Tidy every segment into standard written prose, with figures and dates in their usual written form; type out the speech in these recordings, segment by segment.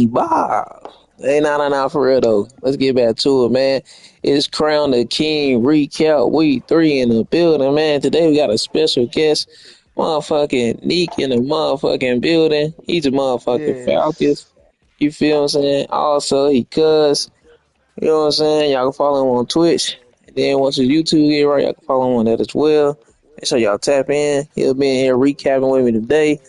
Bob. Hey, nah, for real though. Let's get back to it, man. It's Crown the King recap week 3 in the building, man. Today we got a special guest, motherfucking Neek in the motherfucking building. He's a motherfucking Falcons. Yes. You feel what I'm saying? Also, he cuz, you know what I'm saying? Y'all can follow him on Twitch. And then once his YouTube get right, y'all can follow him on that as well. Make sure y'all tap in. He'll be in here recapping with me today.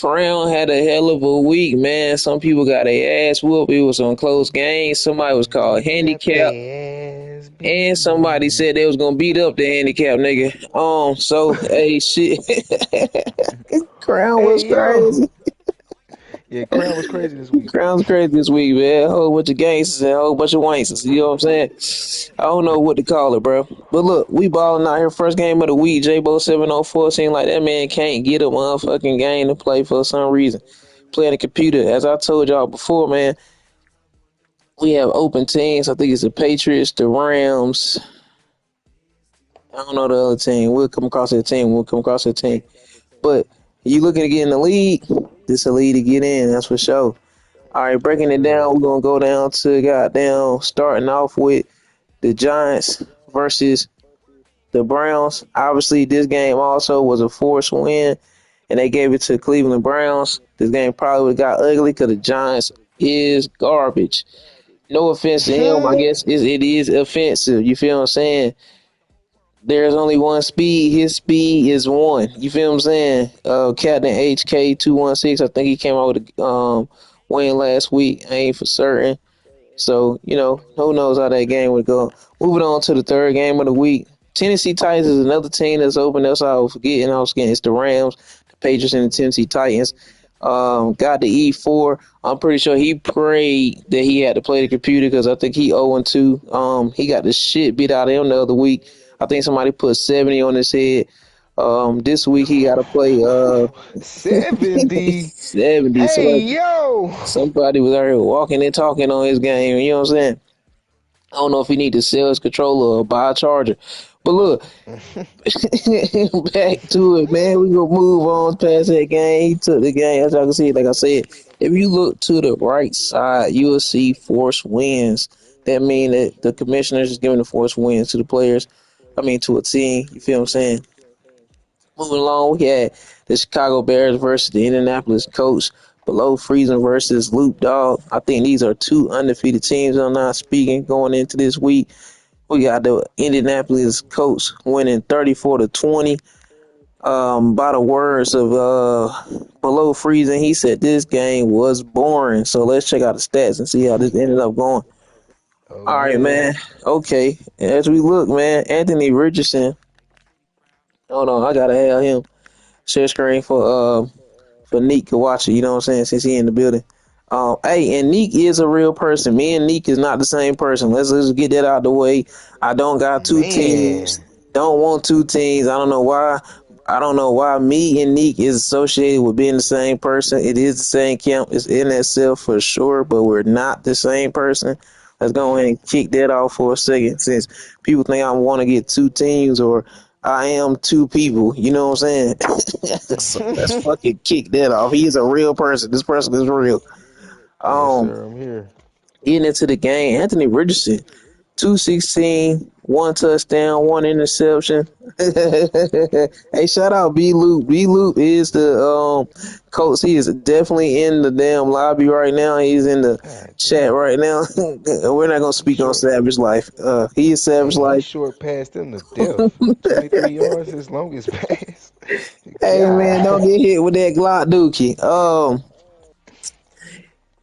Crown had a hell of a week, man. Some people got their ass whooped. It was on close games. Somebody was called Got handicap, their ass and beat. somebody said they was gonna beat up the handicap nigga. So hey, shit, Crown was Hey, yo. crazy. Yeah, Crown was crazy this week. Crown's crazy this week, man. A whole bunch of gangsters and a whole bunch of wanksters. You know what I'm saying? I don't know what to call it, bro. But look, we balling out here. First game of the week. J-Bo 704. Seemed like that man can't get a motherfucking game to play for some reason. Playing the computer. As I told y'all before, man, we have open teams. I think it's the Patriots, the Rams. I don't know the other team. We'll come across that team. We'll come across that team. But you looking to get in the league, this a league to get in. That's for sure. All right, Yes, breaking it sir. down, we're gonna go down to goddamn starting off with the Giants versus the Browns. Obviously, this game also was a forced win, and they gave it to Cleveland Browns. This game probably would have got ugly because the Giants is garbage. No offense to him, I guess it is offensive. You feel what I'm saying? There's only one speed. His speed is one. You feel what I'm saying? Captain HK216. I think he came out with a win last week. I ain't for certain. So, who knows how that game would go. Moving on to the third game of the week. Tennessee Titans is another team that's open. That's how I was forgetting. I was forgetting it's the Rams, the Patriots, and the Tennessee Titans. Got the E4. I'm pretty sure he prayed that he had to play the computer because I think he 0-2. He got the shit beat out of him the other week. I think somebody put 70 on his head. This week he got to play 70. 70. Hey, So yo. somebody was out here walking and talking on his game. You know what I'm saying? I don't know if he need to sell his controller or buy a charger. But look, back to it, man. We gonna move on past that game. He took the game. As y'all can see, like I said, if you look to the right side, you will see force wins. That mean that the commissioners is giving the force wins to the players. I mean, to a team. You feel what I'm saying? Moving along, we had the Chicago Bears versus the Indianapolis Colts. Below freezing versus Loop Dog. I think these are two undefeated teams. I'm not speaking going into this week. We got the Indianapolis Colts winning 34-20. By the words of Below Freezing, he said this game was boring. So let's check out the stats and see how this ended up going. Oh, All right, yeah. man. Okay. As we look, man, Anthony Richardson. Hold on, I gotta have him share screen for Neek to watch it. You know what I'm saying? Since he in the building. Hey, and Neek is a real person. Me and Neek is not the same person. Let's get that out the way. I don't got two teams. Man. Don't want two teams. I don't know why. I don't know why me and Neek is associated with being the same person. It is the same camp. It's in itself for sure, but we're not the same person. Let's go ahead and kick that off for a second, since people think I want to get two teams or I am two people. You know what I'm saying? So let's fucking kick that off. He is a real person. This person is real. Yes, Um, sir. I'm here. Getting into the game, Anthony Richardson, 216, one touchdown, one interception. Hey, shout out B Loop. B Loop is the coach. He is definitely in the damn lobby right now. He's in the God chat damn. right now. We're not gonna He speak on short. Savage Life. He is Savage Hey, he Life. short past them to death. 23 yards, his longest pass. Hey man, don't God. get hit with that Glock Dookie.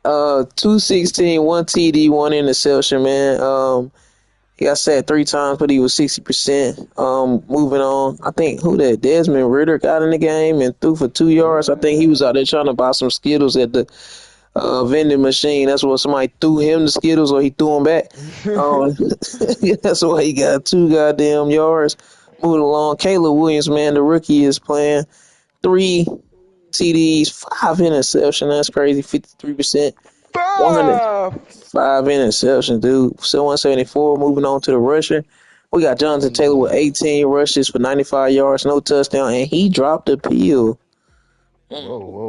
216, one TD, one interception, man. He got sacked 3 times, but he was 60%. Moving on. I think who that Desmond Ritter got in the game and threw for 2 yards. I think he was out there trying to buy some Skittles at the vending machine. That's what somebody threw him the Skittles or he threw them back. Um, that's why he got 2 goddamn yards. Moving along. Caleb Williams, man, the rookie is playing 3 TDs, 5 interception. That's crazy. 53%. 100. Five. 5 interceptions, dude. So 174. Moving on to the rusher. We got Jonathan Taylor with Hey. 18 rushes for 95 yards, no touchdown, and he dropped a pill. Whoa, whoa,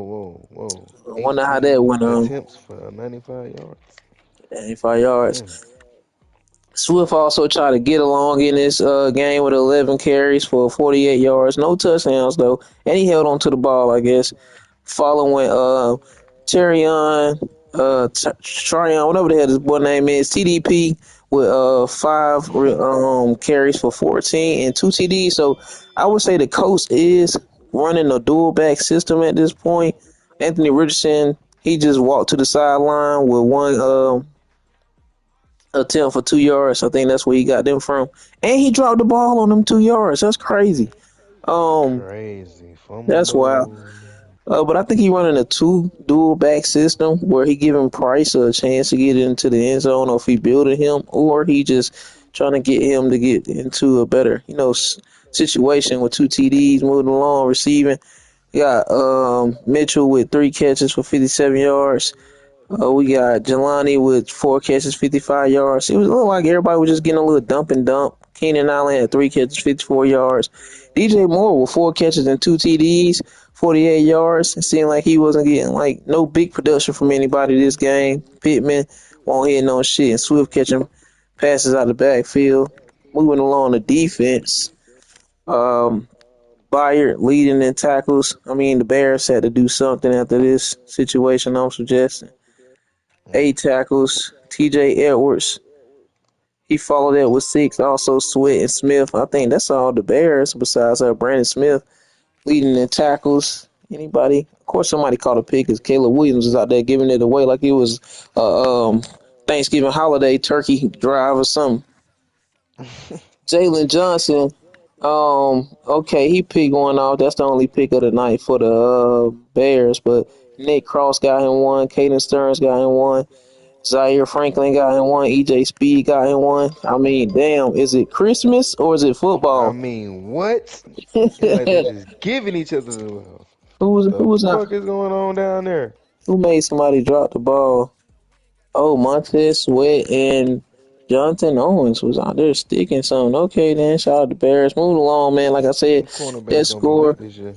whoa, whoa. I wonder how that 18 went on. attempts for 95 yards. 85 yards. Damn. Swift also tried to get along in this game with 11 carries for 48 yards. No touchdowns, though. And he held on to the ball, I guess. Following Terrion, Tryon, whatever the hell this boy name is, TDP with five carries for 14 and two TDs. So I would say the coach is running a dual back system at this point. Anthony Richardson, he just walked to the sideline with one attempt for 2 yards. I think that's where he got them from. And he dropped the ball on them 2 yards. That's crazy. Um, Crazy. that's wild. Fumble. But I think he running a two dual back system where he giving Price a chance to get into the end zone, or if he building him, or he just trying to get him to get into a better, situation with two TDs moving along, receiving. We got Mitchell with 3 catches for 57 yards. We got Jelani with 4 catches, 55 yards. It was a little like everybody was just getting a little dump and dump. Keenan Allen had 3 catches, 54 yards. DJ Moore with 4 catches and two TDs, 48 yards. It seemed like he wasn't getting like no big production from anybody this game. Pittman won't hit no shit, and Swift catching passes out of the backfield. Moving along the defense. Um, Byard leading in tackles. I mean, the Bears had to do something after this situation, I'm suggesting. Mm. 8 tackles. TJ Edwards, he followed that with 6. Also, Sweat and Smith. I think that's all the Bears besides Brandon Smith leading in tackles. Anybody? Of course, somebody caught a pick because Caleb Williams was out there giving it away like it was Thanksgiving holiday turkey drive or something. Jalen Johnson, okay, he picked one off. That's the only pick of the night for the Bears. But Nick Cross got him one. Caden Stearns got him one. Zaire Franklin got in one. EJ Speed got in one. I mean, damn, is it Christmas or is it I football? mean, what? It's like they who just giving each other the love. was who The was not fuck is going on down there? who made somebody drop the ball? Oh, Montez Sweat and Jonathan Owens was out there sticking something. Okay, then shout out to Bears. Moving along, man. Like I said, Them cornerbacks that gonna be score lit this year.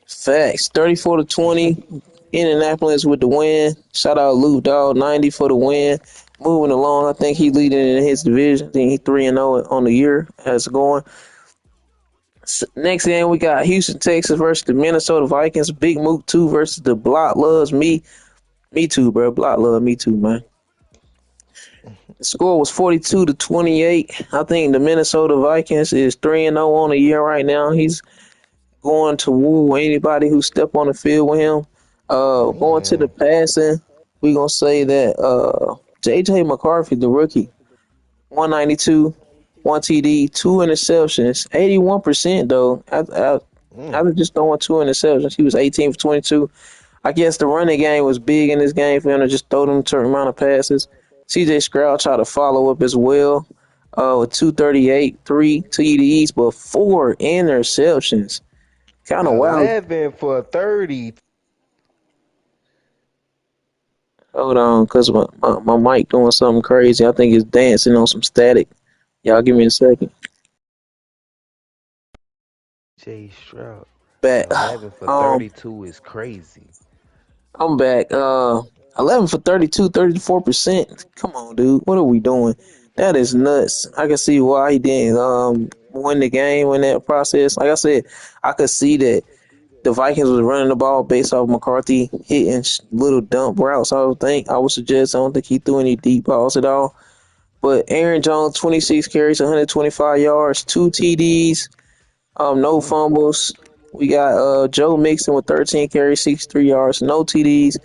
facts 34-20. Indianapolis with the win. Shout out Luke Dog 90 for the win. Moving along, I think he leading in his division. I think he 3-0 on the year as going. Next game we got Houston Texas versus the Minnesota Vikings. Big Mook 2 versus the Block Loves Me. Me too, bro. Block love me too, man. The score was 42-28. I think the Minnesota Vikings is 3-0 on the year right now. He's going to woo anybody who step on the field with him. Going to the Man, passing, we gonna say that JJ McCarthy, the rookie, 192, one TD, two interceptions, 81% though. mm, After just throwing two interceptions, he was 18 for 22. I guess the running game was big in this game for him to just throw them a certain amount of passes. CJ Stroud tried to follow up as well with 238, three TDs, but four interceptions. Kind of wild. 11 for 30. Hold on, because my mic doing something crazy. I think it's dancing on some static. Y'all give me a second. Jay Stroud. Back. 11 for Um, 32 is crazy. I'm back. 11 for 32, 34%. Come on, dude. What are we doing? That is nuts. I can see why he didn't win the game in that process. Like I said, I could see that the Vikings was running the ball based off McCarthy hitting little dump routes. I would suggest. I don't think he threw any deep balls at all. But Aaron Jones, 26 carries, 125 yards, two TDs, no Mm. fumbles. We got Joe Mixon with 13 carries, 63 yards, no TDs.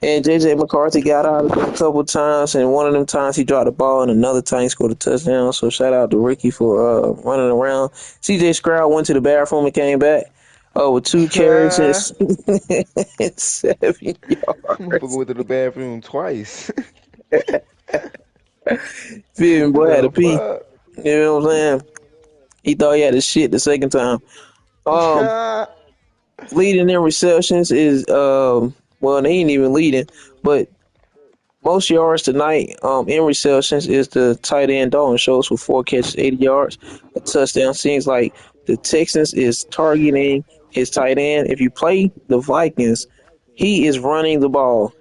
And JJ McCarthy got out of it a couple times, and one of them times he dropped the ball, and another time he scored a touchdown. So shout out to Ricky for running around. CJ Stroud went to the bathroom and came back with two carries and 7 yards. Motherfucker went to the bathroom twice. Feeling boy had to The pee. You know what I'm saying? He thought he had to shit the second time. Um, fuck? Leading in receptions is well, he ain't even leading, but most yards tonight in receptions is the tight end Dalton Schultz with 4 catches, 80 yards, a touchdown. Seems like the Texans is targeting his tight end. If you play the Vikings, he is running the ball.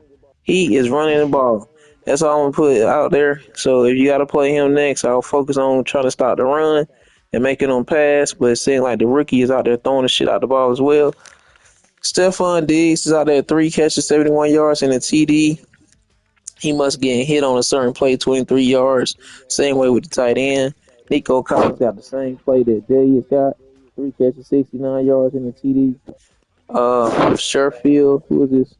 He is running the ball. That's all I'm gonna put out there. So if you got to play him next, I'll focus on trying to stop the run and making them pass. But it seems like the rookie is out there throwing the shit out the ball as well. Stephon Diggs is out there 3 catches, 71 yards, and a TD. He must get hit on a certain play, 23 yards. Same way with the tight end. Nico Collins got the same play that Darius got. 3 catches, 69 yards, and a TD. Sherfield, who is this?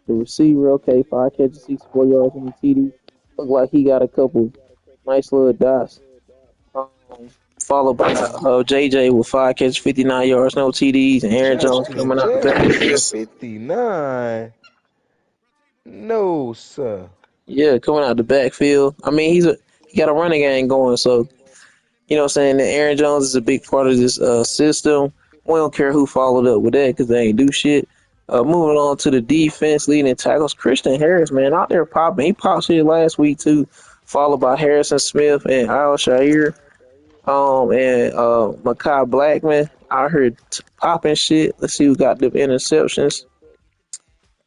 The receiver, okay, 5 catches, 64 yards, and a TD. Look like he got a couple nice little dots. Um, Followed by JJ with 5 catches, 59 yards, no TDs, and Aaron Jones Justin coming out the backfield. Jefferson, 59. No, sir. Yeah, coming out the backfield. I mean, he got a running game going, so you know what I'm saying? That Aaron Jones is a big part of this system. We don't care who followed up with that because they ain't do shit. Moving on to the defense, leading in tackles, Christian Harris, man, out there popping. He popped shit last week too, followed by Harrison Smith and Al Shair, and Makai Blackman. I heard popping shit. Let's see who got the interceptions.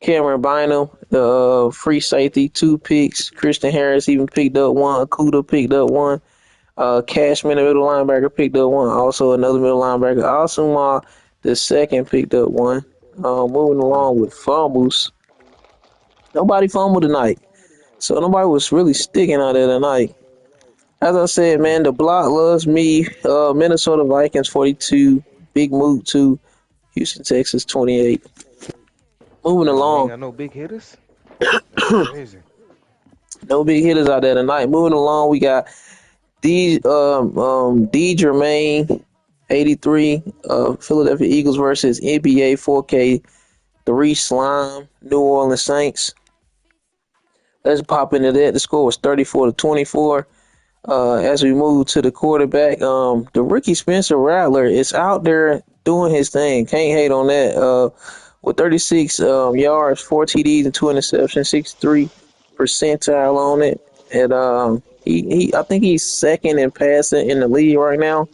Cameron Bynum, the free safety, 2 picks. Christian Harris even picked up one. Akuda picked up one. Cashman, the middle linebacker, picked up one. Also, another middle linebacker, Asuma, the second, picked up one. Moving along with fumbles. Nobody fumbled tonight. So nobody was really sticking out there tonight. As I said, man, the block loves me. Minnesota Vikings 42, Big Moot 2, Houston, Texas 28. Moving Damn, we ain't along. got no big hitters. That's crazy. No big hitters out there tonight. Moving along, we got D Germain 83, Philadelphia Eagles versus NBA 4K 3 Slime, New Orleans Saints. Let's pop into that. The score was 34-24. As we move to the quarterback, the rookie Spencer Rattler is out there doing his thing. Can't hate on that. With 36 yards, 4 TDs, and 2 interceptions, 63 percentile on it. And I think he's second in passing in the league right now.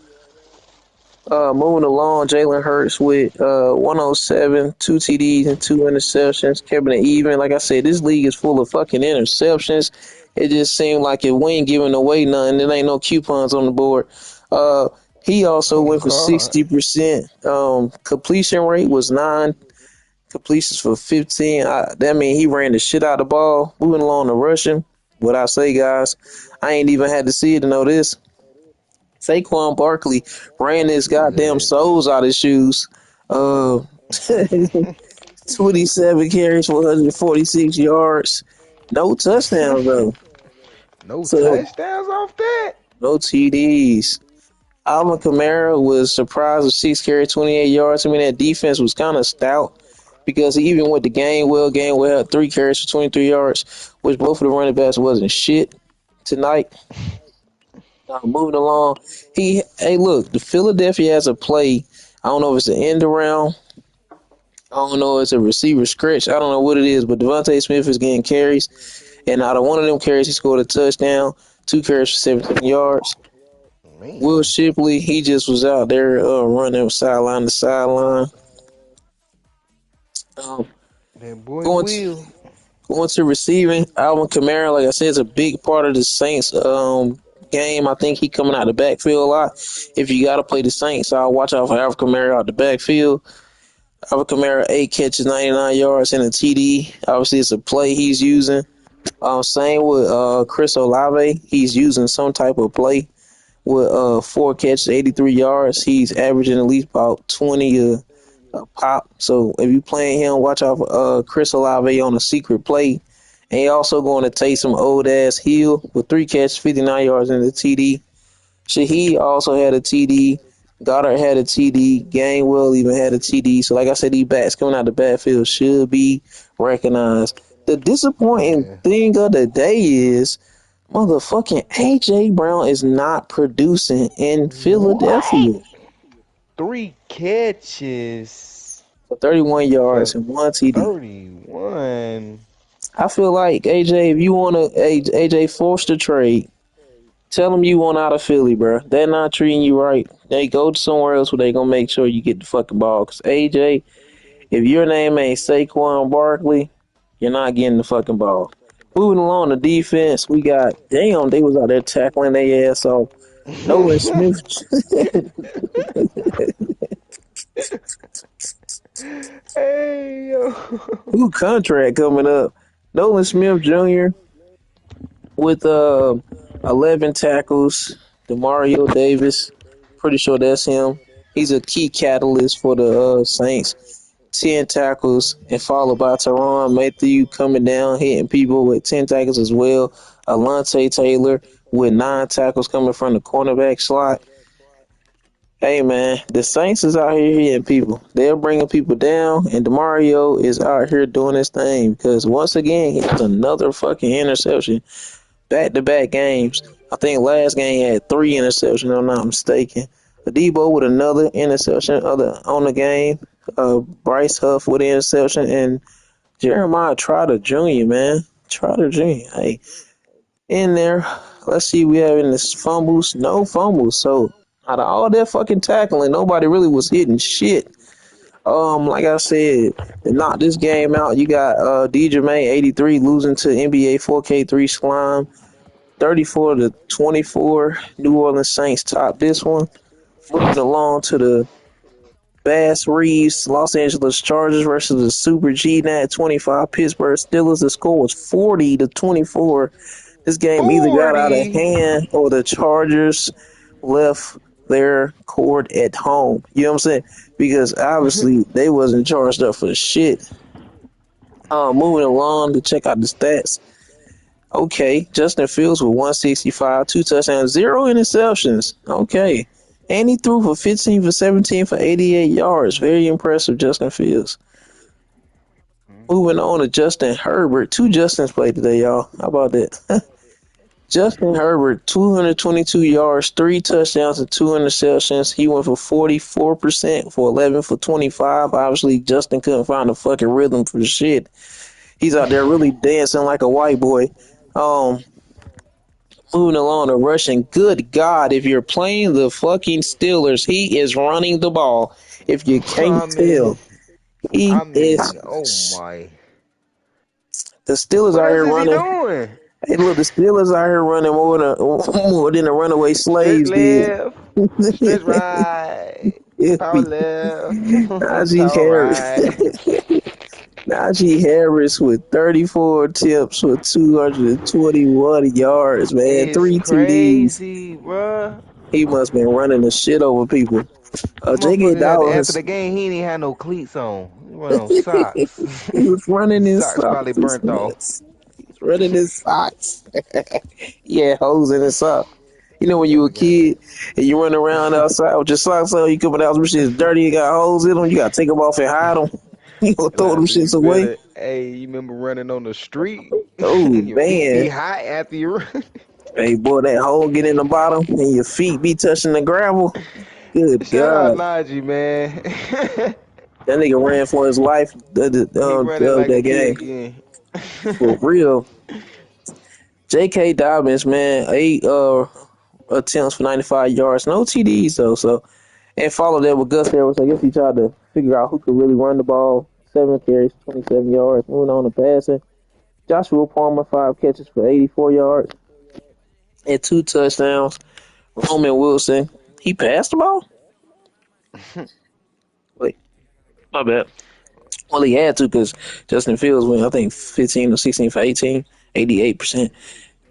Moving along, Jalen Hurts with 107, 2 TDs and 2 interceptions, keeping it even. Like I said, this league is full of fucking interceptions. It just seemed like if we ain't giving away nothing, there ain't no coupons on the board. Uh, he also Oh went for God. 60%. Completion rate was 9 completions for 15. That means he ran the shit out of the ball. Moving along to rushing. What I say, guys, I ain't even had to see it to know this. Saquon Barkley ran his Who goddamn that? soles out his shoes. Uh, 27 carries for 146 yards. No touchdowns, though. No So, touchdowns off that? no TDs. Alvin Kamara was surprised with 6 carries, 28 yards. I mean, that defense was kind of stout because he even with the Gainwell had 3 carries for 23 yards, which both of the running backs wasn't shit tonight. Moving along, hey, look, the Philadelphia has a play. I don't know if it's an end around. I don't know if it's a receiver stretch. I don't know what it is, but Devontae Smith is getting carries, and out of one of them carries, he scored a touchdown. 2 carries for 17 yards. Will Man, Shipley, he just was out there running sideline to sideline. Um, that boy going to, Will. going to receiving, Alvin Kamara, like I said, is a big part of the Saints game. I think he coming out the backfield a lot. If you got to play the Saints, I'll watch out for Alvin Kamara out the backfield. Alvin Kamara, 8 catches, 99 yards, and a TD. Obviously, it's a play he's using. Same with Chris Olave. He's using some type of play with 4 catches, 83 yards. He's averaging at least about 20 a pop. So if you playing him, watch out for Chris Olave on a secret play. And he also going to take some old ass Hill with 3 catches, 59 yards, and the TD. Shaheed also had a TD. Goddard had a TD. Gainwell even had a TD. So, like I said, these backs coming out the backfield should be recognized. The disappointing Yeah. thing of the day is motherfucking AJ Brown is not producing in What? Philadelphia 3 catches for 31 yards for and one TD. 31. I feel like AJ, if you want to AJ forced a trade, Tell them you want out of Philly, bro. They're not treating you right. They go to somewhere else where they gonna make sure you get the fucking ball. Cause AJ, if your name ain't Saquon Barkley, you're not getting the fucking ball. Moving along the defense, we got damn. They was out there tackling their ass off. Nolan Smith, Hey yo. who contract coming up? Nolan Smith Jr. with 11 tackles. Demario Davis, pretty sure that's him. He's a key catalyst for the Saints. 10 tackles, and followed by Teron Matthew coming down, hitting people with 10 tackles as well. Alontae Taylor with 9 tackles coming from the cornerback slot. Hey man, the Saints is out here hitting people. They're bringing people down, and Demario is out here doing his thing because once again, he has another fucking interception. Back to back games. I think last game he had 3 interceptions, if I'm not mistaken. Adebo with another interception on the game. Bryce Huff with an interception, and Jeremiah Trotter Jr., man. Trotter Jr. Hey, in there. Let's see, we having this fumbles. No fumbles. So out of all that fucking tackling, nobody really was hitting shit. Like I said, to knock this game out, you got DJ May 83 losing to NBA 4K3 Slime. 34-24. New Orleans Saints top this one. Moving along to the Bass Reeves Los Angeles Chargers versus the Super G Nat 25 Pittsburgh Steelers. The score was 40-24. This game either got out of 40. hand or the Chargers left their court at home. You know what I'm saying? Because obviously they wasn't charged up for shit. Moving along to check out the stats. Okay, Justin Fields with 165, 2 touchdowns, 0 interceptions. Okay. And he threw for 15 for 17 for 88 yards. Very impressive, Justin Fields. Moving on to Justin Herbert. 2 Justins played today, y'all. How about that? Justin Herbert, 222 yards, 3 touchdowns, and 2 interceptions. He went for 44% for 11 for 25. Obviously, Justin couldn't find a fucking rhythm for shit. He's out there really dancing like a white boy. Um, Moving along to rushing. Good God, if you're playing the fucking Steelers, he is running the ball. If you can't I tell, mean, he oh is. my. The Steelers What out else here is he running. doing? Hey, look, the Steelers out here running more than the runaway Stretch slaves did. left, stretch right, If power we left, Najee power Harris, right. Najee Harris with 34 attempts for 221 yards, man, It's 3 TDs. crazy, bruh. He must have been running the shit over people. J.K. Motherfucker had after Dobbins, the game he ain't even had no cleats on. He went on socks. he was running His in socks probably socks, burnt man. off. He's running in socks. Yeah, hoes in his socks. You know when you a Nigga kid and you run around outside with your socks on, you coming out, some shit's dirty, you got holes in them, you gotta take them off and hide them. You gonna throw them Like, so shits you away. better, hey, you remember running on the street? Oh Your feet be man. hot after you run. Hey boy, that hole get in the bottom and your feet be touching the gravel. Good Shout out God. Najee, man. That nigga ran for his life He running like a that kid game. again. For real. J.K. Dobbins, man, 8 attempts for 95 yards. No TDs, though. So, and followed that with Gus Edwards. I guess he tried to figure out who could really run the ball. 7 carries, 27 yards. Moving on to passing. Joshua Palmer, 5 catches for 84 yards and 2 touchdowns. Roman Wilson, he passed the ball? Wait, my bad. Well, he had to because Justin Fields went, I think, 15 or 16 for 18, 88%.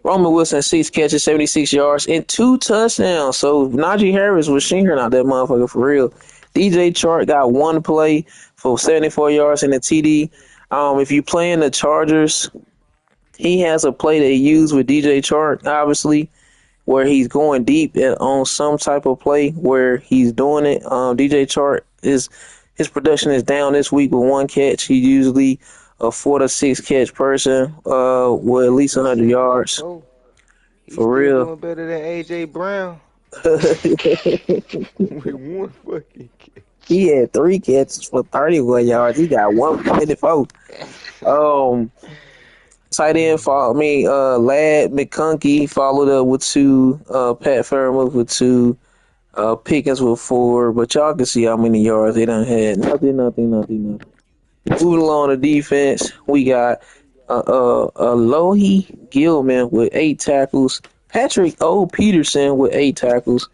Roman Wilson, 6 catches, 76 yards, and 2 touchdowns. So Najee Harris was shingering out that motherfucker for real. DJ Chark got 1 play for 74 yards and a TD. If you playing the Chargers, he has a play that he used with DJ Chark, obviously, where he's going deep on some type of play where he's doing it. DJ Chark is his production is down this week with 1 catch. He's usually a 4 to 6 catch person with at least I 100 seen him yards before. He's for still real. doing better than AJ Brown with one fucking He had 3 catches for 31 yards. He got 124. catch. Um, Tight end followed me. Lad McConkey followed up with two. Pat Fairmouth with two. Pickens with four. But y'all can see how many yards they done had. Nothing. Moving along to defense, we got Lohi Gilman with 8 tackles. Patrick O. Peterson with 8 tackles.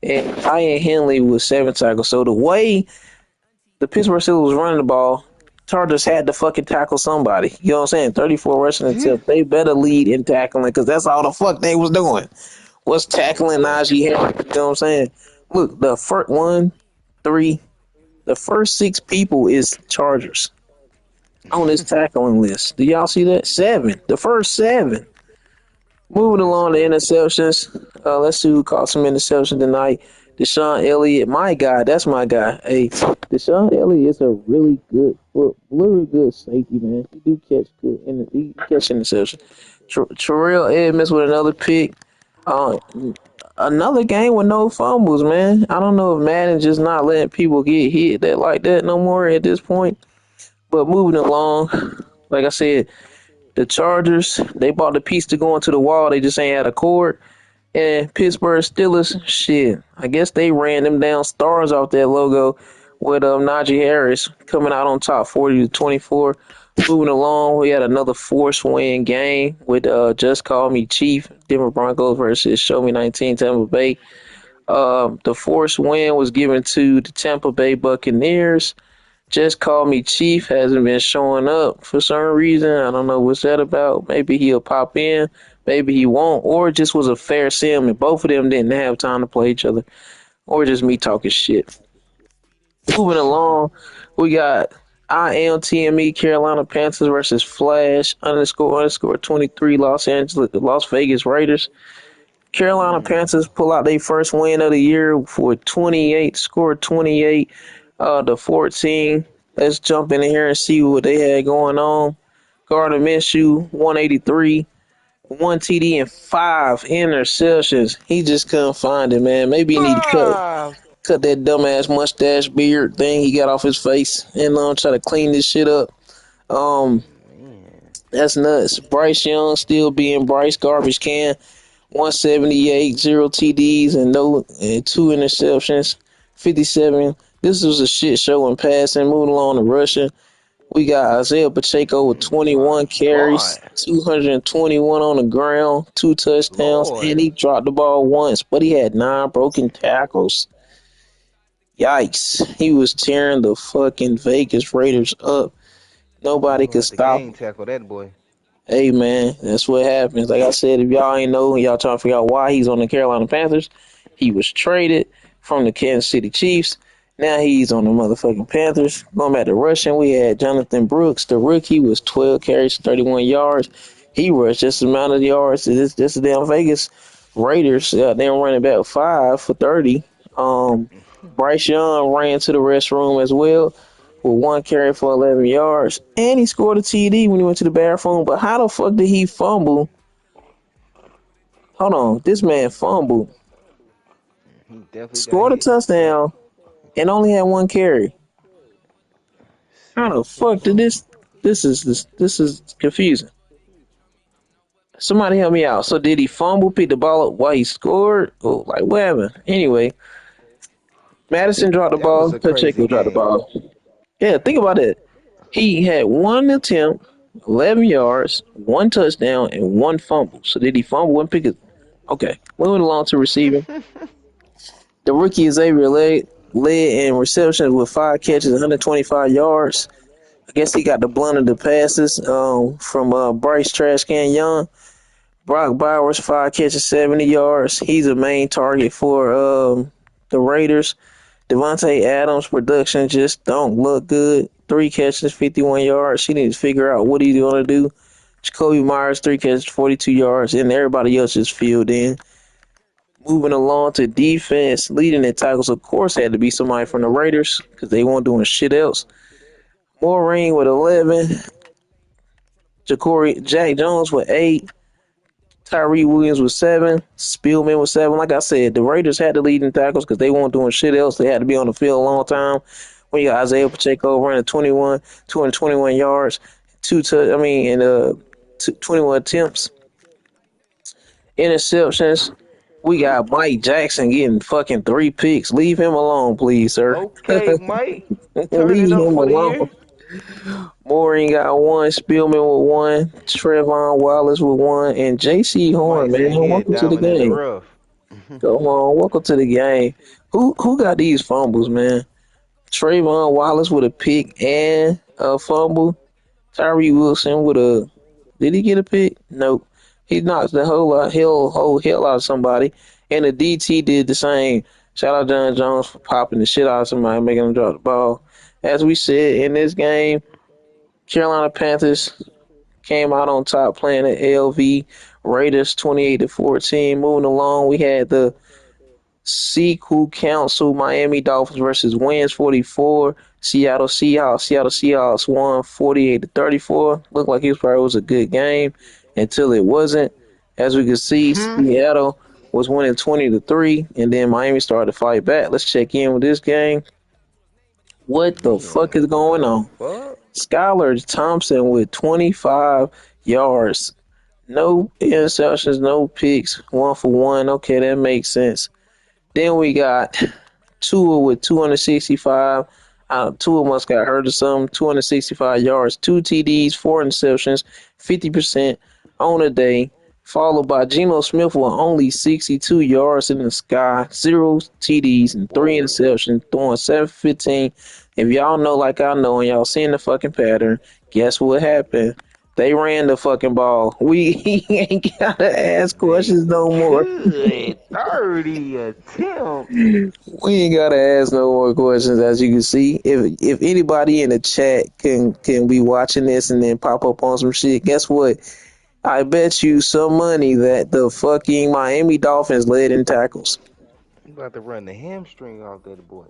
And Ian Henley with 7 tackles. So the way the Pittsburgh Steelers was running the ball, Chargers had to fucking tackle somebody. You know what I'm saying? 34 rushing attempts. They better lead in tackling because that's all the fuck they was doing. Was tackling Facts. Najee Harris. You know what I'm saying? Look, the first one, three, the first 6 people is Chargers on this tackling list. Do y'all see that? 7. The first 7. Moving That's along to crazy. interceptions. Let's see who caught some interception tonight. Deshaun Elliott, my guy, that's my guy. Hey, Deshaun Elliott is a really good safety, man. He do catch good, and he catch interception. Terrell Edmonds with another pick. Uh, Another game with no fumbles, man. I don't know if Madden just not letting people get hit that like that no more at this point. But moving along, like I said, the Chargers, they bought the piece to go into the wall. They just ain't had a cord. And Pittsburgh Steelers, shit, I guess they ran them down stars off that logo with Najee Harris coming out on top 40-24. Moving along, we had another force win game with Just Call Me Chief, Denver Broncos versus Show Me 19 Tampa Bay. The force win was given to the Tampa Bay Buccaneers. Just Call Me Chief hasn't been showing up for some reason. I don't know what's that about. Maybe he'll pop in, maybe he won't, or it just was a fair sim and both of them didn't have time to play each other, or just me talking shit. Moving along, we got IMTME Carolina Panthers versus Flash underscore 23 Las Vegas Raiders. Carolina Panthers pull out their first win of the year for 28, scored 28 to 14. Let's jump in here and see what they had going on. Gardner Minshew, 183, 1 TD, and 5 interceptions. He just couldn't find it, man. Maybe he need to Ah, cut that dumbass mustache beard thing he got off his face and try to clean this shit up. Um, man. that's nuts. Bryce Young still being Bryce garbage can. 178, 0 TDs, and 2 interceptions. 57. This was a shit show in passing. Moving along to rushing. We got Isaiah Pacheco with My 21 carries, God. 221 on the ground, 2 touchdowns, and Lord. he dropped the ball once, but he had 9 broken tackles. Yikes. He was tearing the fucking Vegas Raiders up. You Nobody gonna could have to stop game him. tackle that boy. Hey man, that's what happens. Like I said, if y'all ain't know, y'all trying to figure out why he's on the Carolina Panthers, he was traded from the Kansas City Chiefs. Now he's on the motherfucking Panthers. Going back to rushing, we had Jonathan Brooks, the rookie, was 12 carries, 31 yards. He rushed just the amount of yards as this damn Vegas Raiders. They were running back 5 for 30. Um, Bryce Young ran to the restroom as well with 1 carry for 11 yards, and he scored a TD when he went to the bathroom. But how the fuck did he fumble? Hold on, this man fumbled, He definitely got scored a hit. Yeah. touchdown, and only had 1 carry. How the Who fuck did fumbled? this? This is confusing. Somebody help me out. So did he fumble, pick the ball up while he scored, or like what happened? Anyway, Madison dropped the That was ball. a crazy Pacheco dropped the game. ball. Yeah, think about it. He had 1 attempt, 11 yards, 1 touchdown, and 1 fumble. So did he fumble and pick it? Okay, moving along to receiving. The rookie Xavier led in receptions with 5 catches, 125 yards. I guess he got the blunt of the passes from Bryce Trash Can Young. Brock Bowers, 5 catches, 70 yards. He's a main target for the Raiders. Devontae Adams' production just don't look good. 3 catches, 51 yards. She needs to figure out what he's going to do. Jacoby Myers, 3 catches, 42 yards, and everybody else just filled in. Moving along to defense, leading in tackles, of course, had to be somebody from the Raiders because they weren't doing shit else. Maureen with 11, Jack Jones with 8, Tyree Williams with 7, Spielman with 7. Like I said, the Raiders had to lead in tackles because they weren't doing shit else. They had to be on the field a long time. When you got Isaiah Pacheco running 221 yards, and 21 attempts. Interceptions. We got Mike Jackson getting fucking 3 picks. Leave him alone, please, sir. Okay, Mike, turn it Leave up him for the alone. year. Maureen got one, Spielman with one, Trevon Wallace with one, and J.C. Horn, Mike man. said he had Welcome to the Diamond in the game. rough. Come on, welcome to the game. Who got these fumbles, man? Trayvon Wallace with a pick and a fumble. Tyree Wilson with a did he get a pick? Nope. He knocked the whole hell out of somebody. And the DT did the same. Shout out John Jones for popping the shit out of somebody, making him drop the ball. As we said in this game, Carolina Panthers came out on top playing at LV Raiders 28-14. Moving along, we had the Sequel Council Miami Dolphins versus Wins 44. Seattle Seahawks won 48-34. Looked like it probably was a good game until it wasn't. As we could see, Seattle was winning 20-3, and then Miami started to fight back. Let's check in with this game. What the fuck is Man, what going the on? fuck? Skylar Thompson with 25 yards. No interceptions, no picks. 1 for 1. Okay, that makes sense. Then we got Tua with 265. Tua must got hurt or something. 265 yards, 2 TDs, 4 interceptions, 50% on the day. Followed by Geno Smith with only 62 yards in the sky, 0 TDs and 3 interceptions, throwing 7-15. If y'all know like I know and y'all seen the fucking pattern, guess what happened? They ran the fucking ball. We ain't gotta ask They questions no more. good 30 attempts. We ain't gotta ask no more questions. As you can see, if anybody in the chat can be watching this and then pop up on some shit, guess what? I bet you some money that the fucking Miami Dolphins led in tackles. You about to run the hamstring off that boy.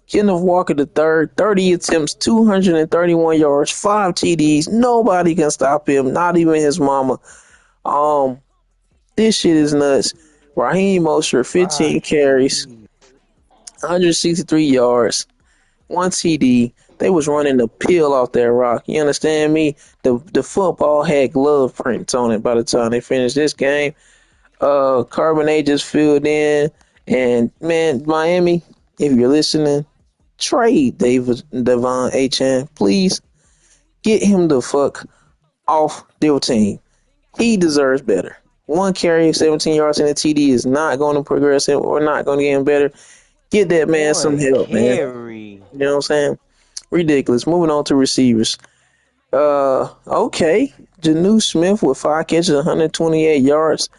Kenneth Walker the third, 30 attempts, 231 yards, 5 TDs. Nobody can stop him, not even his mama. Um, this shit is nuts. Raheem Mostert, 15 5 carries, TDs. 163 yards. 1 TD. They was running the peel off that rock. You understand me? The football had glove prints on it by the time they finished this game. Carbonate just filled in. And man, Miami, if you're listening, trade Devon Achan. Please get him the fuck off their team. He deserves better. 1 carry, 17 yards in the TD is not going to progress him or not going to get him better. Get that man some One help, man. carry. You know what I'm saying? Ridiculous. Moving on to receivers. Okay. Janu Smith with 5 catches, 128 yards,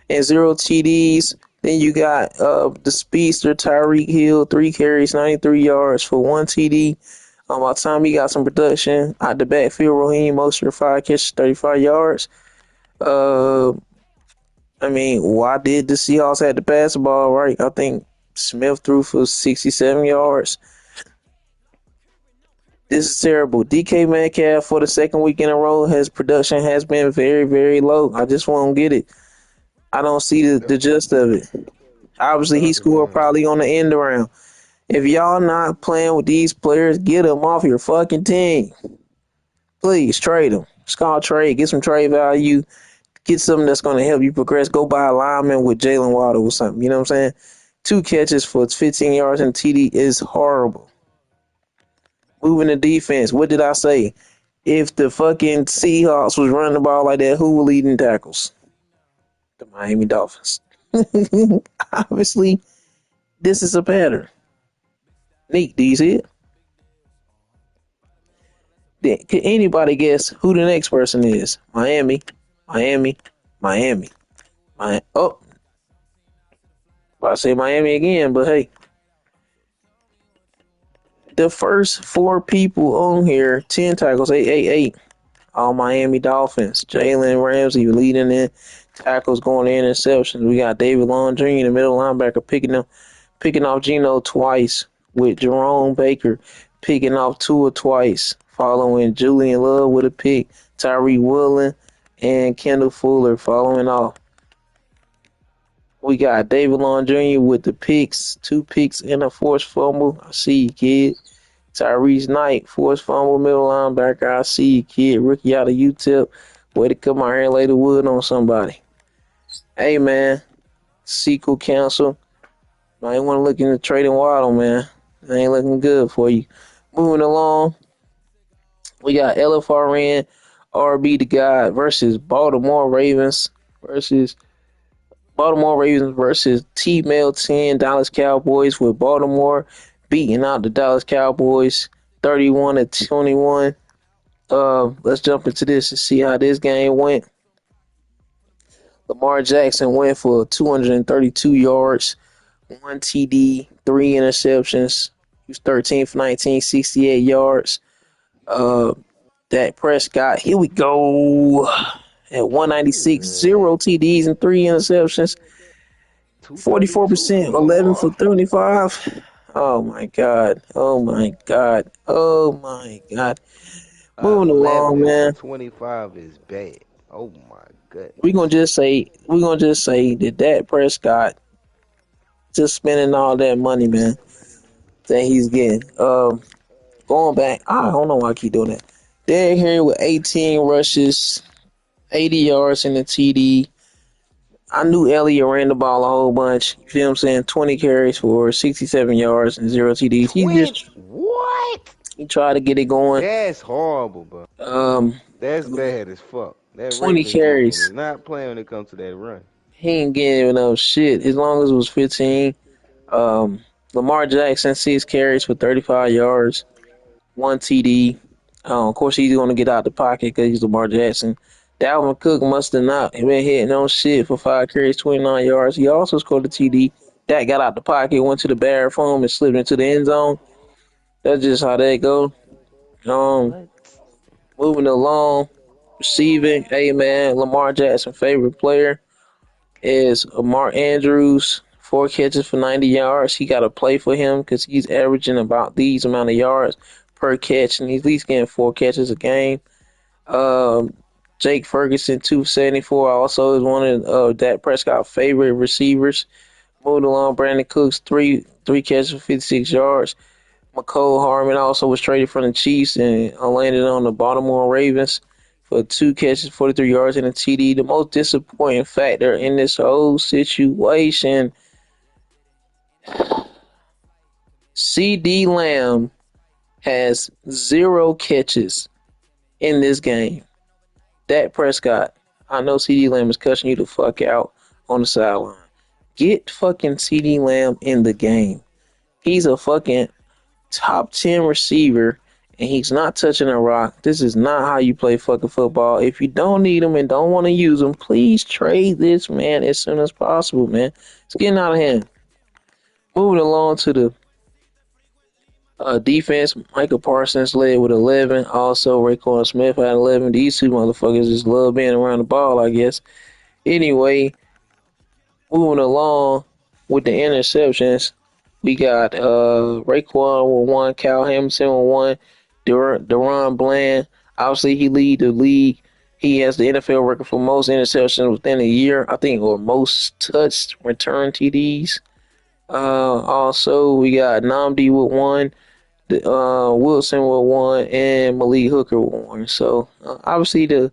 and 0 TDs. Then you got the speedster Tyreek Hill, 3 carries, 93 yards for 1 TD. By the time he got some production out the backfield, Raheem Mostert, 5 catches, 35 yards. Uh, I mean, why did the Seahawks have to pass the ball, right? I think Smith threw for 67 yards. This is terrible. DK Metcalf for the second week in a row, his production has been very, very low. I just won't get it. I don't see the gist of it. Obviously, he Talk scored about it. probably on the end around. If y'all not playing with these players, get them off your fucking team. Please trade them. It's called trade. Get some trade value. Get something that's going to help you progress. Go buy a lineman with Jalen Waddle or something. You know what I'm saying? 2 catches for 15 yards and TD is horrible. Moving the defense. What did I say? If the fucking Seahawks was running the ball like that, who would lead in tackles? The Miami Dolphins. Obviously, this is a pattern. Neat, do you see it? Then, can anybody guess who the next person is? Miami, Miami, Miami. Oh, I say Miami again, but hey, the first 4 people on here, 10 tackles, 888. All Miami Dolphins. Jalen Ramsey leading in tackles, going to interceptions. We got David Long Jr., the middle linebacker, picking off Geno twice, with Jerome Baker picking off Tua twice, following Julian Love with a pick, Tyree Woolen and Kendall Fuller following off. We got David Long Jr. with the picks, 2 picks and a forced fumble. I see you, kid. Tyrese Knight, forced fumble, middle linebacker. I see you, kid. Rookie out of UTEP Way to come out here and lay the wood on somebody. Hey man, sequel cancel. I ain't want to look into trading Waddle, man. It ain't looking good for you. Moving along, we got LFRN, RB the God versus versus Baltimore Ravens versus T-Mail 10 Dallas Cowboys, with Baltimore beating out the Dallas Cowboys 31-21. Let's jump into this and see how this game went. Lamar Jackson went for 232 yards, one TD, three interceptions. He was 13 for 19, 68 yards. Uh, Dak Prescott, here we go. At What is 196, that? zero TDs and three interceptions. 232 44%, from 11 Lamar? for 35. Oh my God. Oh my God. Oh my God. Moving 11 along, for man. 25 is bad. Oh my We're gonna goodness. just say we're gonna just say that Dak Prescott just spending all that money, man, that he's getting. Going back, I don't know why I keep doing that. Derrick Henry with 18 rushes, 80 yards in the TD. I knew Elliott ran the ball a whole bunch. You feel what I'm saying? 20 carries for 67 yards and zero TDs. Twin, what? He tried to get it going. That's horrible, bro. Um, That's bad as fuck. That 20 Ravens defense carries. is not playing when it comes to that run. He ain't getting enough shit. As long as it was 15. Um, Lamar Jackson 6 carries for 35 yards, one TD. Of course, he's going to get out the pocket because he's Lamar Jackson. Dalvin Cook must have not been hitting on shit for 5 carries, 29 yards. He also scored a TD. That got out the pocket, went to the bathroom, and slipped into the end zone. That's just how that go. Um, What? Moving along, receiving. Hey man, Lamar Jackson favorite player is Mark Andrews. 4 catches for 90 yards. He got to play for him because he's averaging about these amount of yards per catch, and he's at least getting 4 catches a game. Um, Jake Ferguson, 274, also is one of Dak Prescott's favorite receivers. Moving along, Brandon Cooks, three catches for 56 yards. McCole Harmon also was traded from the Chiefs and landed on the Baltimore Ravens for 2 catches, 43 yards, and a TD. The most disappointing factor in this whole situation, CD Lamb has 0 catches in this game. Dak Prescott, I know CD Lamb is cussing you the fuck out on the sideline. Get fucking CD Lamb in the game. He's a fucking top 10 receiver, and he's not touching a rock. This is not how you play fucking football. If you don't need him and don't want to use him, please trade this man as soon as possible, man. It's getting out of hand. Moving along to the defense, Michael Parsons led with 11. Also, Raekwon Smith had 11. These two motherfuckers just love being around the ball, I guess. Anyway, moving along with the interceptions, we got Raekwon with one, Cal Hamilton with one, Deron Bland. Obviously, he lead the league. He has the NFL record for most interceptions within a year, I think, or most touched return TDs. Also, we got Namdi with one, Wilson with one, and Malik Hooker with one. So, obviously, the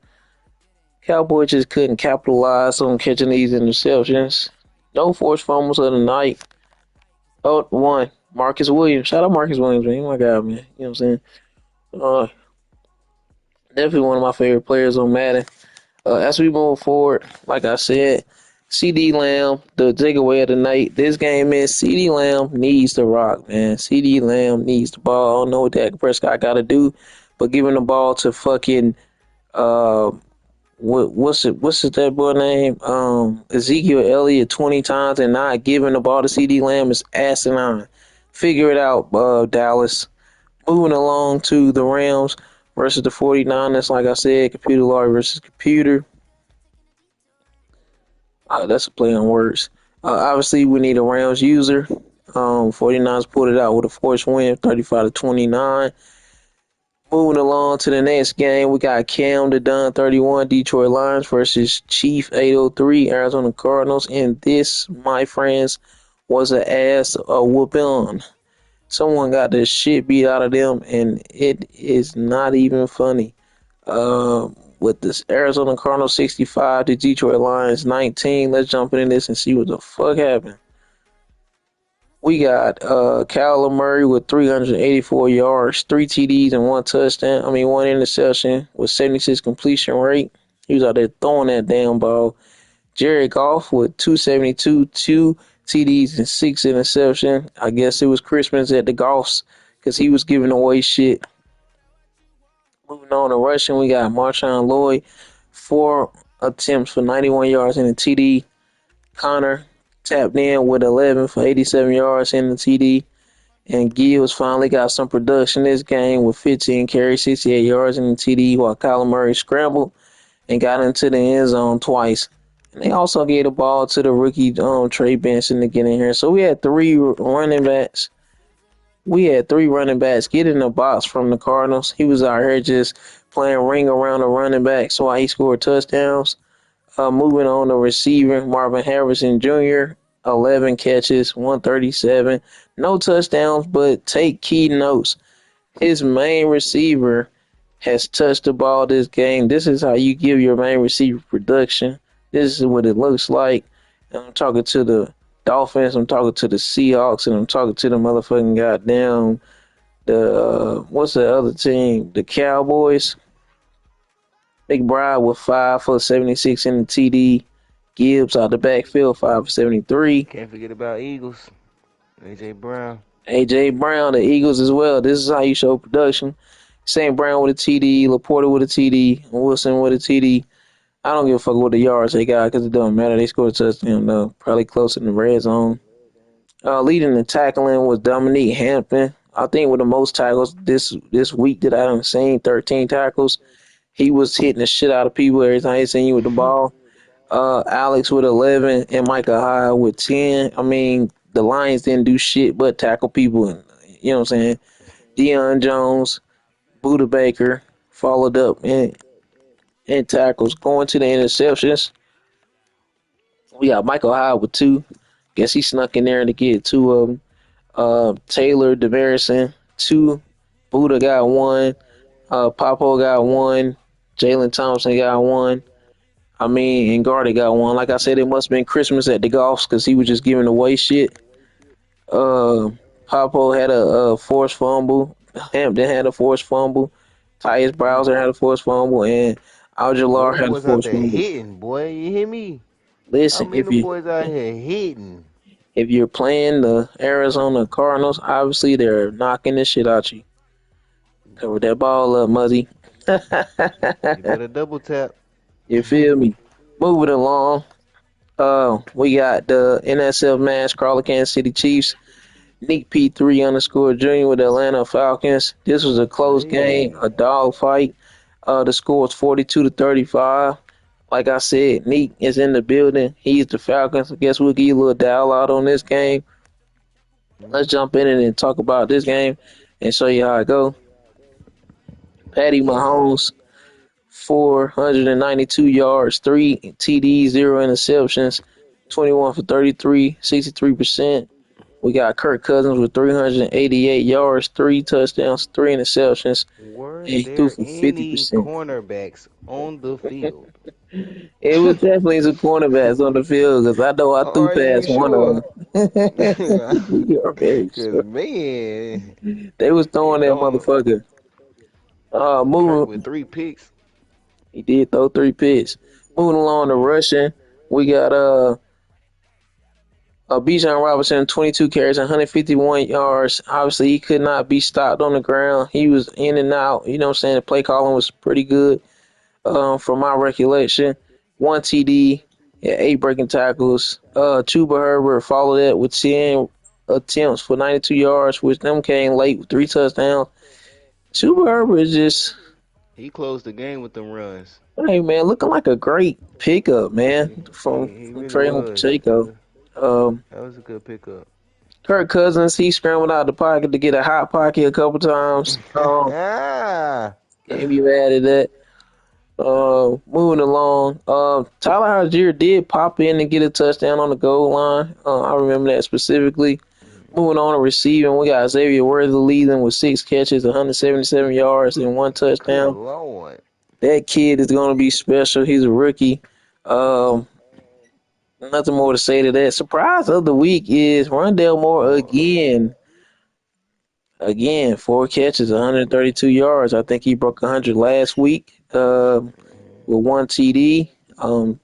Cowboys just couldn't capitalize on catching these interceptions. No forced fumbles of the night. Oh, one. Marcus Williams. Shout out Marcus Williams, man. Oh my God, man. You know what I'm saying? Uh, Definitely one of my favorite players on Madden. As we move forward, like I said, CD Lamb, the takeaway of the night. This game is CD Lamb needs the rock, man. CD Lamb needs the ball. I don't know what Dak Prescott got to do, but giving the ball to fucking uh, what's that boy name? Ezekiel Elliott 20 times and not giving the ball to CD Lamb is asinine. Figure it out, Dallas. Moving along to the Rams versus the 49ers. Like I said, computer lawyer versus computer. That's a play on words. Obviously, we need a Rams user. 49ers pulled it out with a forced win, 35-29. Moving along to the next game, we got Cam the Don 31 Detroit Lions versus Chief 803 Arizona Cardinals. And this, my friends, was an ass whooping. Someone got the shit beat out of them, and it is not even funny. Uh, with this Arizona Cardinals 65, the Detroit Lions 19. Let's jump into this and see what the fuck happened. We got Kyler Murray with 384 yards, 3 TDs, and one touchdown. I mean, one interception with 76 completion rate. He was out there throwing that damn ball. Jared Goff with 272, 2 TDs, and 6 interceptions. I guess it was Christmas at the Goffs because he was giving away shit. Moving on to rushing, we got Marshawn Lloyd, 4 attempts for 91 yards and a TD. Connor tapped in with 11 for 87 yards in the TD. And Gibbs finally got some production this game with 15 carries, 68 yards in the TD, while Kyler Murray scrambled and got into the end zone twice. And they also gave the ball to the rookie Trey Benson to get in here. So we had three running backs. Get in the box from the Cardinals. He was out here just playing ring around the running backs while he scored touchdowns. Moving on to receiver, Marvin Harrison Jr., 11 catches, 137. No touchdowns, but take key notes. His main receiver has touched the ball this game. This is how you give your main receiver production. This is what it looks like. And I'm talking to the Dolphins, I'm talking to the Seahawks, and I'm talking to the motherfucking goddamn, what's the other team? The Cowboys. McBride with 5 for 76 in the TD. Gibbs out the backfield, 5 for 73. Can't forget about Eagles. AJ Brown. A.J. Brown, the Eagles as well. This is how you show production. St. Brown with a TD, Laporta with a TD, Wilson with a TD. I don't give a fuck what the yards they got because it doesn't matter. They scored a touchdown, though. Probably close in the red zone. Leading the tackling was Dominique Hampton. I think with the most tackles this week that I done seen, 13 tackles. He was hitting the shit out of people every time he seen you with the ball. Alex with 11 and Micah Hyde with 10. I mean, the Lions didn't do shit but tackle people. And, you know what I'm saying? Deion Jones, Buda Baker followed up in tackles. Going to the interceptions, we got Michael Hyde with 2. Guess he snuck in there to get 2 of them. Taylor Demarison, 2. Buda got 1. Popo got 1. Jalen Thompson got 1. I mean, and Gardy got 1. Like I said, it must have been Christmas at the Golfs because he was just giving away shit. Popo had a forced fumble. Hampton had a forced fumble. Tyus Browser had a forced fumble, and Boy, Algelar them had a boys out forced there fumble. hitting, boy. You hear me? I Listen, mean, them boys out here hitting. if you're playing the Arizona Cardinals, obviously they're knocking the shit out you. Cover that ball up, Muzzy. You better double tap. You feel me? Moving along. We got the NSF Mass Crawler Kansas City Chiefs. Nick P3 underscore Jr. with the Atlanta Falcons. This was a close game, a Hey, dog fight. The score was 42-35. Like I said, Nick is in the building. He's the Falcons. I guess we'll give you a little dial out on this game. Let's jump in and talk about this game and show you how it go. Patty Mahomes, 492 yards, 3 TDs, 0 interceptions, 21 for 33, 63%. We got Kirk Cousins with 388 yards, 3 touchdowns, 3 interceptions, were and he threw there for any 50%. cornerbacks on the field? It was definitely some cornerbacks on the field because I know I threw Are you past one of sure? them. We are very Cause sure. man, They was he throwing that throwing motherfucker. Kirk with Moving, 3 picks. he did throw 3 picks. Moving along to Mm. rushing, we got Bijan Robinson, 22 carries, 151 yards. Obviously, he could not be stopped on the ground. He was in and out. You know what I'm saying? The play calling was pretty good from my recollection. 1 TD, yeah, 8 breaking tackles. Chuba Herbert followed that with 10 attempts for 92 yards, which them came late with 3 touchdowns. Chuba Herbert is just, He closed the game with them runs. hey, man, looking like a great pickup, man, He, from, he, he from really Trey was. Pacheco. Um, That was a good pickup. Kirk Cousins, he scrambled out the pocket to get a hot pocket a couple times. Ah, Gave you added that. Moving along. Tyler Algier did pop in and get a touchdown on the goal line. I remember that specifically. Moving on to receiving, we got Xavier Worthy leading with 6 catches, 177 yards, and one good touchdown. lord. That kid is going to be special. He's a rookie. Um, Nothing more to say to that. Surprise of the week is Rondell Moore Oh, again. Again, four catches, 132 yards. I think he broke 100 last week with one TD.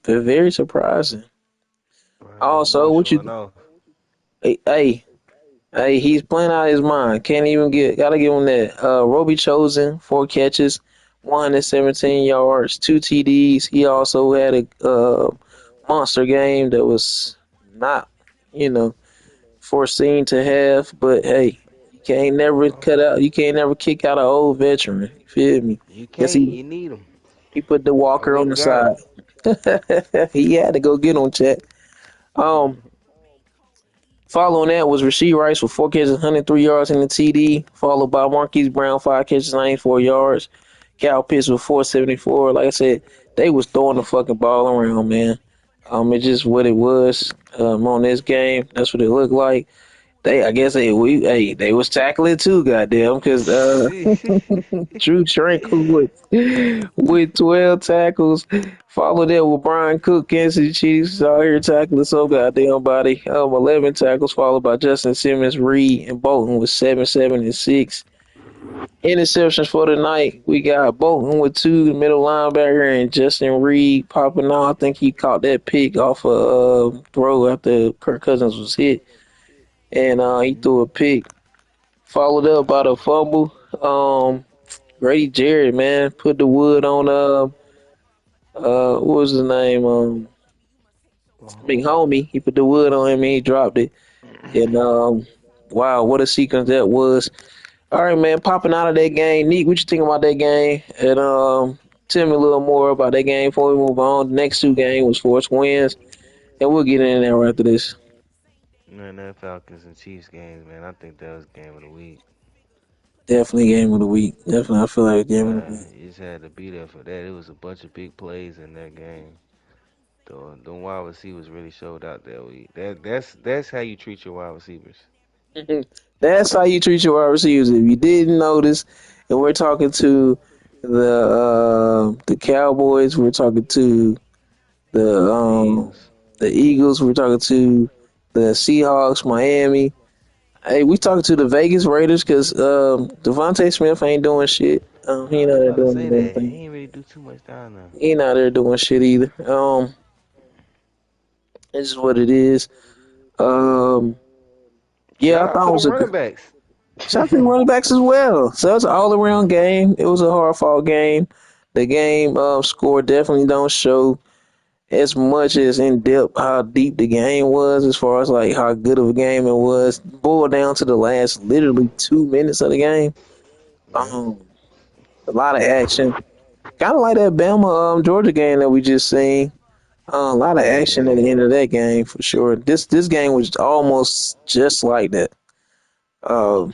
Very surprising. Rondell Also, Moore what you? showing off. Hey, hey, he's playing out of his mind. Can't even get. Gotta give him that. Roby Chosen, four catches, 117 yards, two TDs. He also had a monster game that was not, you know, foreseen to have. But hey, you can't never Uh, cut out. You can't never kick out an old veteran. You feel me? you Guess can't. You need him. he put the Go Walker on get the John. side. He had to go get on check. Um, Following that was Rasheed Rice with four catches, 103 yards in the TD, followed by Marquise Brown, five catches, 94 yards. Cal Pitts with 474. Like I said, they was throwing the fucking ball around, man. It's just what it was on this game. That's what it looked like. I guess they was tackling too, goddamn, because Drew Tranquil with 12 tackles. Followed that with Brian Cook, Kansas City Chiefs out here tackling so goddamn body. 11 tackles, followed by Justin Simmons, Reed, and Bolton with 7, 7, and 6. Interceptions for the night. We got Bolton with two, the middle linebacker, and Justin Reed popping out. I think he caught that pick off a throw after Kirk Cousins was hit, and he threw a pick. Followed up by the fumble. Grady Jarrett, man, put the wood on what was his name? Big Mahomes. homie. He put the wood on him and he dropped it. And wow, what a sequence that was. All right, man, popping out of that game. Neat, what you think about that game? And tell me a little more about that game before we move on. The next two games was Force wins, and we'll get in there after this. Man, that Falcons and Chiefs games, man. I think that was game of the week. Definitely game of the week. Definitely, I feel like game of the week. You just had to be there for that. It was a bunch of big plays in that game. The wide receivers really showed out that week. That's how you treat your wide receivers. That's how you treat your wide receivers. If you didn't notice, and we're talking to the Cowboys, we're talking to the The um Eagles. the Eagles, we're talking to the Seahawks, Miami. Hey, we talking to the Vegas Raiders because Devontae Smith ain't doing shit. He I not was there about to doing say the damn that. thing. He ain't really do too much down there. He not there doing shit either. This is what it is. Um, yeah, I Shout out thought it to the was a running backs. shout out to the running backs as well. So it's an all around game. It was a hard fought game. The game score definitely don't show as much as in depth how deep the game was as far as like how good of a game it was. Boiled down to the last literally 2 minutes of the game. Yeah. Um, a lot of action. Kind of like that Bama Georgia game that we just seen. A lot of action at Yeah. the end of that game for sure. This game was almost just like that. Um,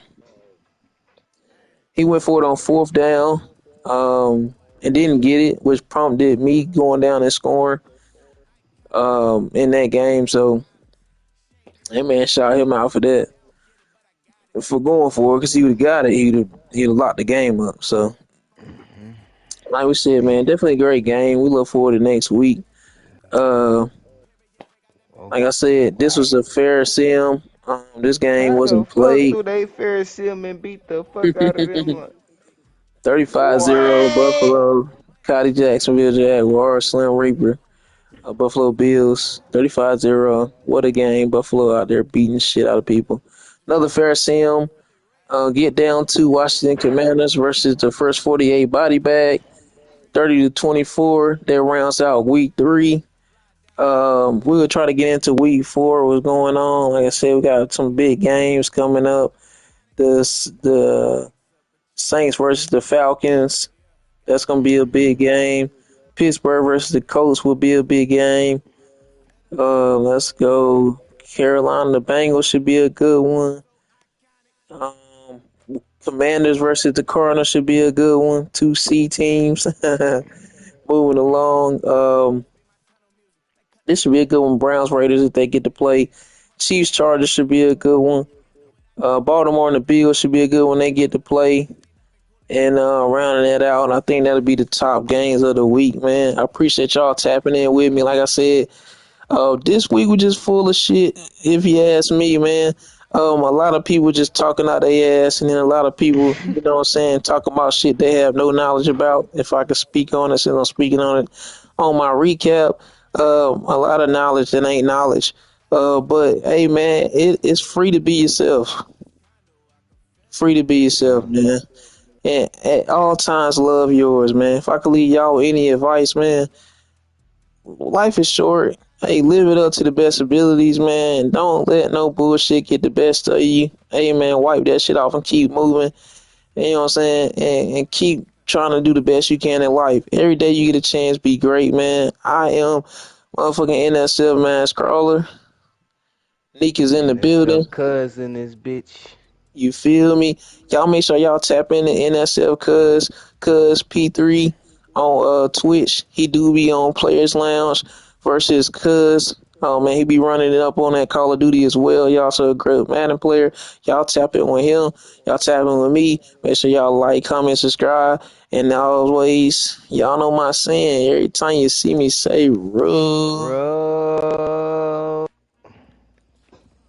he went for it on fourth down, and didn't get it, which prompted me going down and scoring in that game. So that man shot him out for that, for going for it, because he would have got it. He'd have locked the game up. So Hmm. like we said, man, definitely a great game. We look forward to next week. Uh, Oh, like I said, this was a fair sim. This game how the wasn't fuck played. do they Ferris him and beat the fuck out of them? 35-0 What? Buffalo. Cotty Jacksonville Jaguars. Slim Reaper. Buffalo Bills. 35-0. What a game. Buffalo out there beating shit out of people. Another fair sim. Get down to Washington Commanders versus the first 48 body bag. 30-24. That rounds out week 3. We'll try to get into week 4. What's going on? Like I said, we got some big games coming up. The Saints versus the Falcons. That's gonna be a big Hmm. game. Pittsburgh versus the Colts will be a big game. Let's go. Carolina, the Bengals should be a good one. Um, Commanders versus the Cardinals should be a good one. Two C teams moving along. This should be a good one. Browns Raiders if they get to play. Chiefs Chargers should be a good one. Baltimore and the Bills should be a good one. They get to play. And rounding that out, I think that'll be the top games of the week, man. I appreciate y'all tapping in with me. Like I said, this week was just full of shit, if you ask me, man. A lot of people just talking out their ass, and then a lot of people, you know what I'm saying, talking about shit they have no knowledge about. If I could speak on it, since I'm speaking on it on my recap, a lot of knowledge that ain't knowledge. But hey, man, it's free to be yourself. Free to be yourself, Yeah. man. And at all times, love yours, man. If I could leave y'all any advice, man, life is short. Hey, live it up to the best abilities, man. Don't let no bullshit get the best of you. Hey, man, wipe that shit off and keep moving. You know what I'm saying? And keep trying to do the best you can in life. Every day you get a chance, be great, man. I am motherfucking NSF man scroller. Neek is in the And it's your building. cousin, this bitch. You feel me? Y'all make sure y'all tap into NSF cuz P3 on Twitch. He do be on Players Lounge versus cuz. Oh man, he be running it up on that Call of Duty as well. Y'all also a great Madden player. Y'all tap in with him. Y'all tap in with me. Make sure y'all like, comment, subscribe. And always, y'all know my saying. Every time you see me say, "Ruh." Bro.